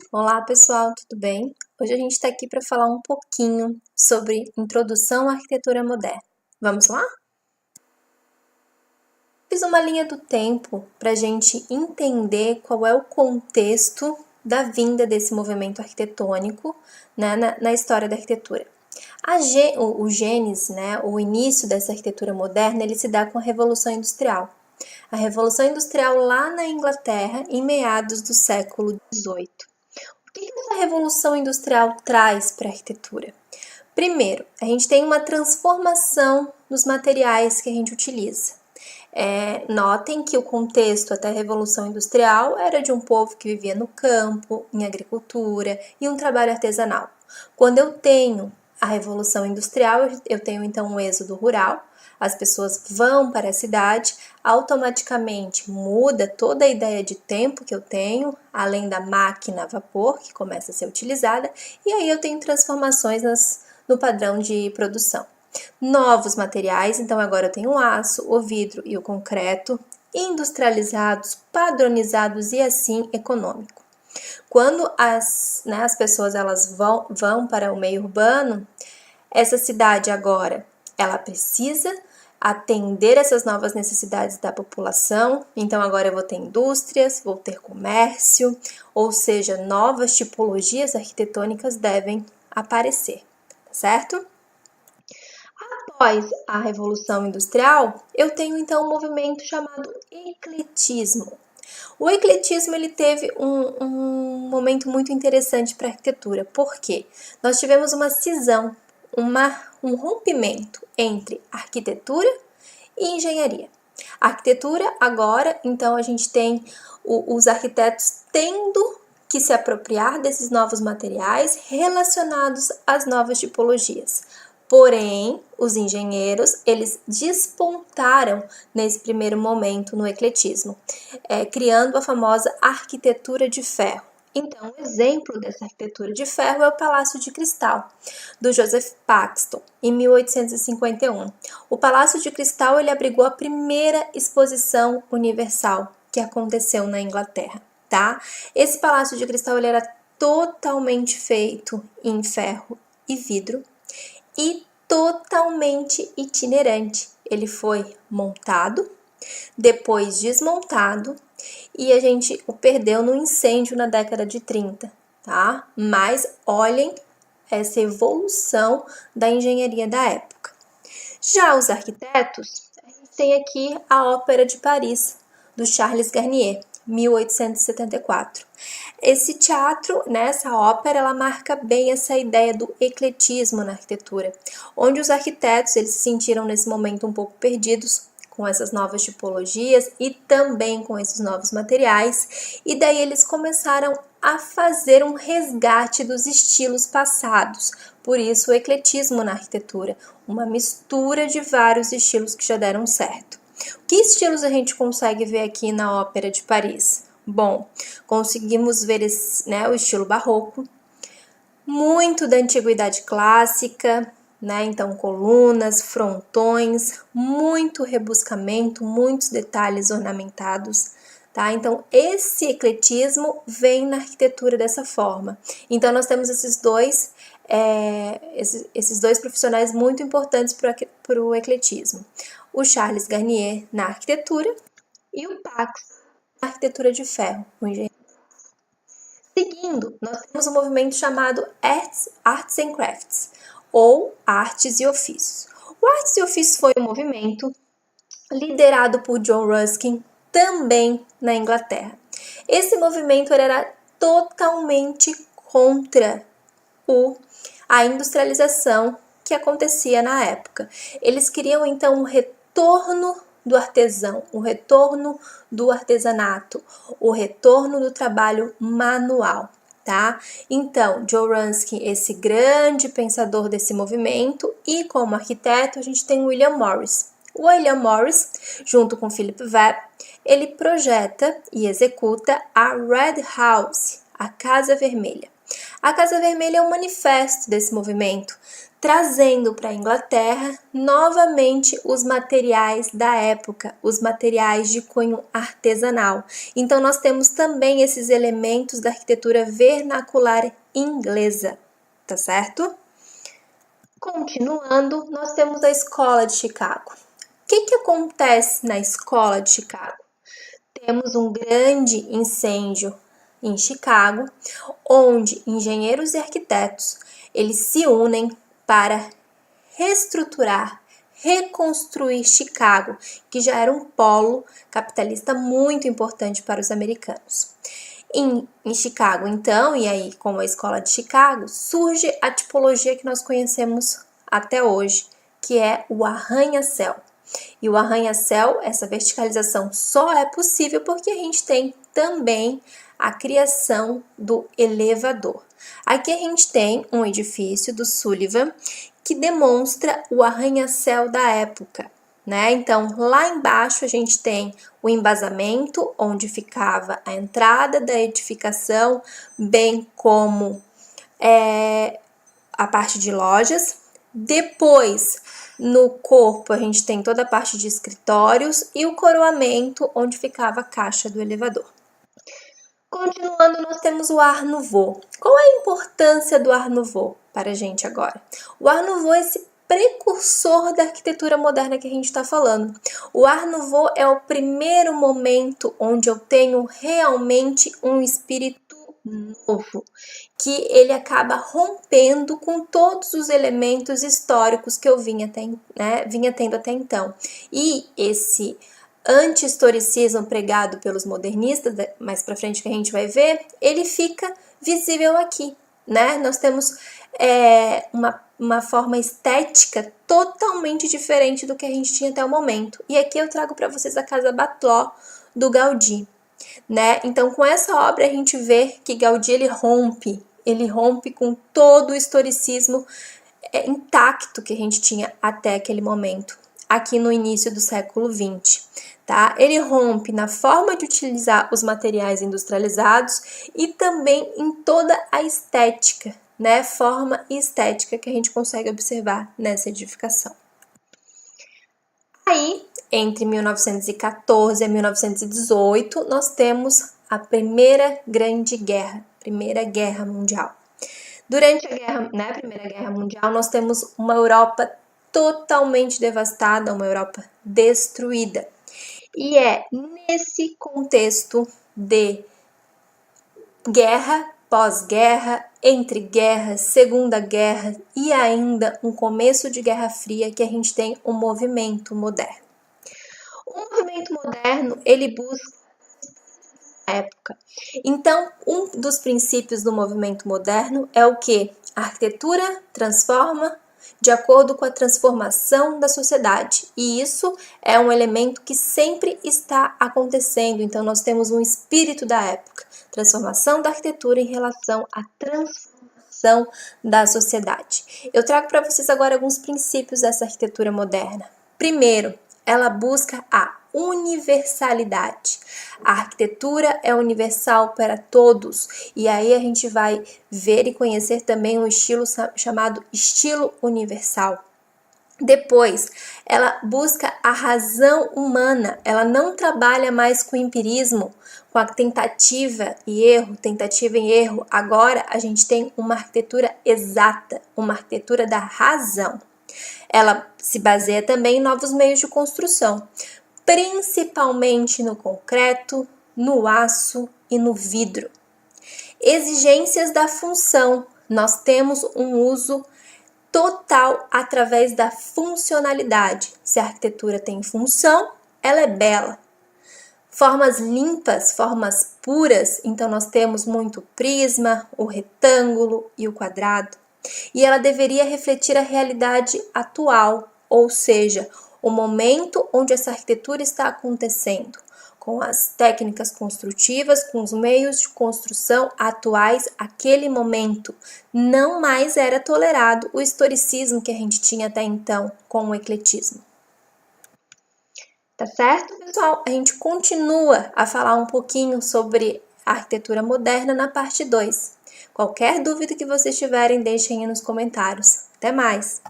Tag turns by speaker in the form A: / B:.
A: Olá pessoal, tudo bem? Hoje a gente está aqui para falar um pouquinho sobre introdução à arquitetura moderna. Vamos lá? Fiz uma linha do tempo para a gente entender qual é o contexto da vinda desse movimento arquitetônico, né, na história da arquitetura. O gênese, né, o início dessa arquitetura moderna, ele se dá com a Revolução Industrial. A Revolução Industrial lá na Inglaterra, em meados do século XVIII. O que essa revolução industrial traz para a arquitetura? Primeiro, a gente tem uma transformação dos materiais que a gente utiliza. Notem que o contexto até a Revolução Industrial era de um povo que vivia no campo, em agricultura e um trabalho artesanal. Quando eu tenho a Revolução Industrial, eu tenho então um êxodo rural, as pessoas vão para a cidade, automaticamente muda toda a ideia de tempo que eu tenho, além da máquina a vapor que começa a ser utilizada, e aí eu tenho transformações no padrão de produção. Novos materiais, então agora eu tenho o aço, o vidro e o concreto, industrializados, padronizados e assim econômico. Quando as pessoas elas vão para o meio urbano, essa cidade agora ela precisa atender essas novas necessidades da população, então agora eu vou ter indústrias, vou ter comércio, ou seja, novas tipologias arquitetônicas devem aparecer, certo? Após a Revolução Industrial, eu tenho então um movimento chamado ecletismo. O ecletismo ele teve um momento muito interessante para a arquitetura, porque nós tivemos uma cisão, um rompimento entre arquitetura e engenharia. A arquitetura agora, então a gente tem os arquitetos tendo que se apropriar desses novos materiais relacionados às novas tipologias. Porém, os engenheiros, eles despontaram nesse primeiro momento no ecletismo, criando a famosa arquitetura de ferro. Então, um exemplo dessa arquitetura de ferro é o Palácio de Cristal, do Joseph Paxton, em 1851. O Palácio de Cristal ele abrigou a primeira exposição universal que aconteceu na Inglaterra, tá? Esse Palácio de Cristal ele era totalmente feito em ferro e vidro e totalmente itinerante. Ele foi montado, depois desmontado e a gente o perdeu no incêndio na década de 30, tá? Mas olhem essa evolução da engenharia da época. Já os arquitetos, a gente tem aqui a Ópera de Paris, do Charles Garnier, 1874. Esse teatro, essa ópera, ela marca bem essa ideia do ecletismo na arquitetura, onde os arquitetos eles se sentiram nesse momento um pouco perdidos com essas novas tipologias e também com esses novos materiais, e daí eles começaram a fazer um resgate dos estilos passados. Por isso o ecletismo na arquitetura, uma mistura de vários estilos que já deram certo. Que estilos a gente consegue ver aqui na Ópera de Paris? Bom, conseguimos ver o estilo barroco, muito da antiguidade clássica, então colunas, frontões, muito rebuscamento, muitos detalhes ornamentados, tá? Então esse ecletismo vem na arquitetura dessa forma. Então nós temos esses dois profissionais muito importantes para o ecletismo. O Charles Garnier na arquitetura e o Paxton na arquitetura de ferro, o engenheiro. Seguindo, nós temos um movimento chamado Arts and Crafts, ou Artes e Ofícios. O Artes e Ofícios foi um movimento liderado por John Ruskin, também na Inglaterra. Esse movimento era totalmente contra a industrialização que acontecia na época. Eles queriam então um retorno do artesão, o retorno do artesanato, o retorno do trabalho manual, tá? Então, John Ruskin, esse grande pensador desse movimento, e como arquiteto a gente tem William Morris. O William Morris, junto com Philip Webb, ele projeta e executa a Red House, a Casa Vermelha. A Casa Vermelha é um manifesto desse movimento, trazendo para a Inglaterra novamente os materiais da época, os materiais de cunho artesanal. Então, nós temos também esses elementos da arquitetura vernacular inglesa, tá certo? Continuando, nós temos a Escola de Chicago. O que acontece na Escola de Chicago? Temos um grande incêndio em Chicago, onde engenheiros e arquitetos eles se unem para reestruturar, reconstruir Chicago, que já era um polo capitalista muito importante para os americanos. Em Chicago, então, e aí com a Escola de Chicago, surge a tipologia que nós conhecemos até hoje, que é o arranha-céu. E o arranha-céu, essa verticalização só é possível porque a gente tem também a criação do elevador. Aqui a gente tem um edifício do Sullivan que demonstra o arranha-céu da época, né? Então, lá embaixo a gente tem o embasamento, onde ficava a entrada da edificação, bem como a parte de lojas. Depois, no corpo, a gente tem toda a parte de escritórios e o coroamento, onde ficava a caixa do elevador. Continuando, nós temos o Art Nouveau. Qual é a importância do Art Nouveau para a gente agora? O Art Nouveau é esse precursor da arquitetura moderna que a gente está falando. O Art Nouveau é o primeiro momento onde eu tenho realmente um espírito novo, que ele acaba rompendo com todos os elementos históricos que eu vinha tendo até então. E esse anti-historicismo pregado pelos modernistas, mais para frente que a gente vai ver, ele fica visível aqui, né? Nós temos uma forma estética totalmente diferente do que a gente tinha até o momento. E aqui eu trago para vocês a Casa Batlló do Gaudí, né? Então, com essa obra a gente vê que Gaudí ele rompe com todo o historicismo intacto que a gente tinha até aquele momento, aqui no início do século XX. Tá? Ele rompe na forma de utilizar os materiais industrializados e também em toda a estética, né? Forma e estética que a gente consegue observar nessa edificação. Aí, entre 1914 e 1918, nós temos a Primeira Grande Guerra, Primeira Guerra Mundial. Durante a Primeira Guerra Mundial, nós temos uma Europa totalmente devastada, uma Europa destruída. E é nesse contexto de guerra, pós-guerra, entre guerras, Segunda Guerra e ainda um começo de Guerra Fria que a gente tem o movimento moderno. O movimento moderno, ele busca a época. Então, um dos princípios do movimento moderno é o que? A arquitetura transforma de acordo com a transformação da sociedade. E isso é um elemento que sempre está acontecendo. Então, nós temos um espírito da época. Transformação da arquitetura em relação à transformação da sociedade. Eu trago para vocês agora alguns princípios dessa arquitetura moderna. Primeiro, ela busca a universalidade. A arquitetura é universal para todos e aí a gente vai ver e conhecer também um estilo chamado estilo universal. Depois, ela busca a razão humana, ela não trabalha mais com empirismo, com a tentativa e erro. Agora a gente tem uma arquitetura exata, uma arquitetura da razão. Ela se baseia também em novos meios de construção, principalmente no concreto, no aço e no vidro. Exigências da função. Nós temos um uso total através da funcionalidade. Se a arquitetura tem função, ela é bela. Formas limpas, formas puras, então nós temos muito prisma, o retângulo e o quadrado. E ela deveria refletir a realidade atual, ou seja, o momento onde essa arquitetura está acontecendo, com as técnicas construtivas, com os meios de construção atuais, aquele momento. Não mais era tolerado o historicismo que a gente tinha até então com o ecletismo. Tá certo, pessoal? A gente continua a falar um pouquinho sobre a arquitetura moderna na parte 2. Qualquer dúvida que vocês tiverem, deixem aí nos comentários. Até mais!